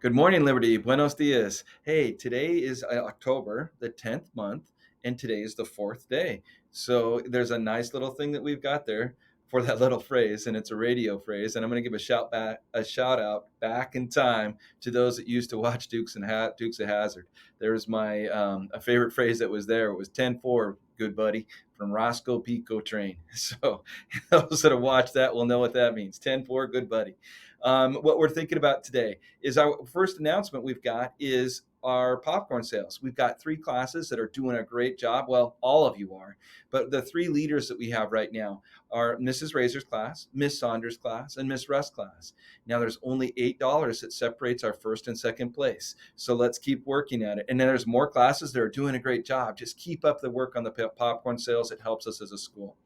Good morning, Liberty. Buenos dias. Hey, today is October, the 10th month, and today is the fourth day. So there's a nice little thing that we've got there for that little phrase, and it's a radio phrase. And I'm going to give a shout out back in time to those that used to watch Dukes of Hazard. There's my a favorite phrase that was there. It was 10-4, good buddy, from Roscoe P. Coltrane. So those that have watched that will know what that means. 10-4, good buddy. What we're thinking about today is our first announcement we've got is our popcorn sales. We've got three classes that are doing a great job. Well, all of you are, but the three leaders that we have right now are Mrs. Razor's class, Miss Saunders' class, and Miss Russ' class. Now there's only $8 that separates our first and second place. So let's keep working at it. And then there's more classes that are doing a great job. Just keep up the work on the popcorn sales. It helps us as a school.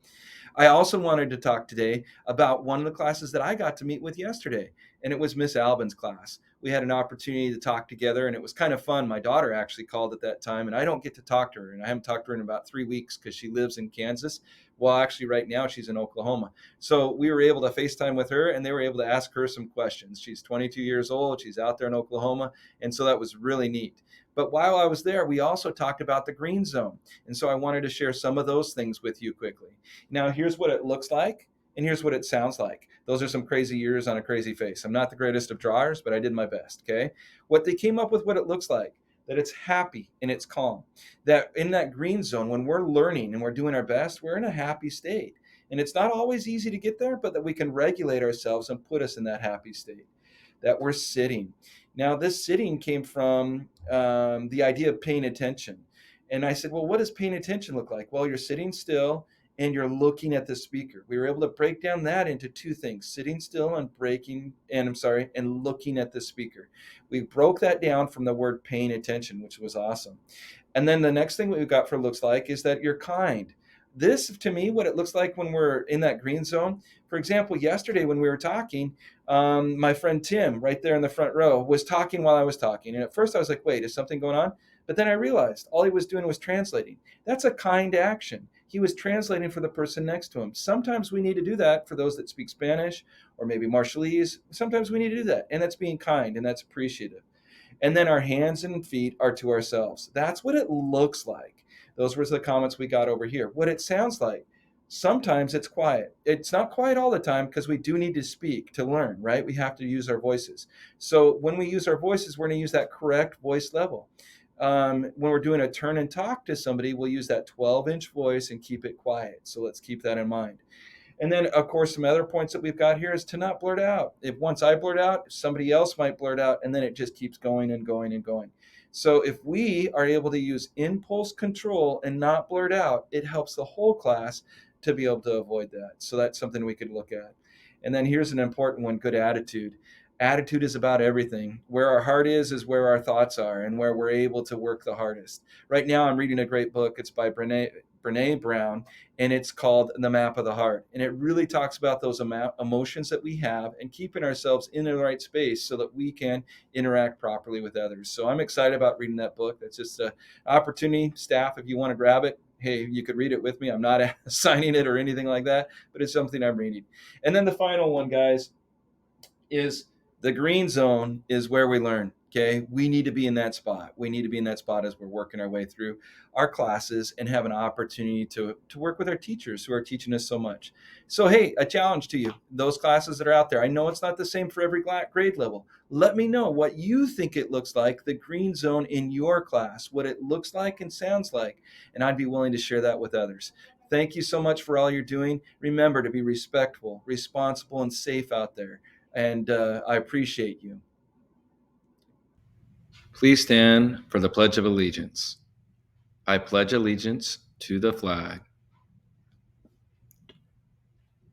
I also wanted to talk today about one of the classes that I got to meet with yesterday, and it was Miss Albin's class. We had an opportunity to talk together, and it was kind of fun. My daughter actually called at that time, and I don't get to talk to her, and I haven't talked to her in about 3 weeks because she lives in Kansas. Well, actually, right now she's in Oklahoma. So we were able to FaceTime with her, and they were able to ask her some questions. She's 22 years old. She's out there in Oklahoma, and so that was really neat. But while I was there, we also talked about the green zone. And so I wanted to share some of those things with you quickly. Now, here's what it looks like, and here's what it sounds like. Those are some crazy ears on a crazy face. I'm not the greatest of drawers, but I did my best, okay? What they came up with, what it looks like, that it's happy and it's calm. That in that green zone, when we're learning and we're doing our best, we're in a happy state. And it's not always easy to get there, but that we can regulate ourselves and put us in that happy state. That we're sitting. Now, this sitting came from the idea of paying attention. And I said, well, what does paying attention look like? Well, you're sitting still and you're looking at the speaker. We were able to break down that into two things: sitting still and looking at the speaker. We broke that down from the word paying attention, which was awesome. And then the next thing we've got for looks like is that you're kind. This, to me, what it looks like when we're in that green zone. For example, yesterday when we were talking, my friend Tim, right there in the front row, was talking while I was talking. And at first I was like, wait, is something going on? But then I realized all he was doing was translating. That's a kind action. He was translating for the person next to him. Sometimes we need to do that for those that speak Spanish or maybe Marshallese. Sometimes we need to do that. And that's being kind and that's appreciative. And then our hands and feet are to ourselves. That's what it looks like. Those were the comments we got over here. What it sounds like, sometimes it's quiet. It's not quiet all the time because we do need to speak to learn, right? We have to use our voices. So when we use our voices, we're going to use that correct voice level. When we're doing a turn and talk to somebody, we'll use that 12-inch voice and keep it quiet. So let's keep that in mind. And then, of course, some other points that we've got here is to not blurt out. If once I blurt out, somebody else might blurt out, and then it just keeps going and going and going. So if we are able to use impulse control and not blurt out, it helps the whole class to be able to avoid that. So that's something we could look at. And then here's an important one: good attitude. Attitude is about everything. Where our heart is where our thoughts are, and where we're able to work the hardest. Right now, I'm reading a great book. It's by Brene Brown, and it's called The Map of the Heart. And it really talks about those emotions that we have and keeping ourselves in the right space so that we can interact properly with others. So I'm excited about reading that book. That's just an opportunity. Staff, if you want to grab it, hey, you could read it with me. I'm not assigning it or anything like that, but it's something I'm reading. And then the final one, guys, is the green zone is where we learn. Okay, we need to be in that spot. We need to be in that spot as we're working our way through our classes and have an opportunity to work with our teachers who are teaching us so much. So, hey, a challenge to you: those classes that are out there. I know it's not the same for every grade level. Let me know what you think it looks like, the green zone in your class, what it looks like and sounds like, and I'd be willing to share that with others. Thank you so much for all you're doing. Remember to be respectful, responsible, and safe out there. And I appreciate you. Please stand for the Pledge of Allegiance. I pledge allegiance to the flag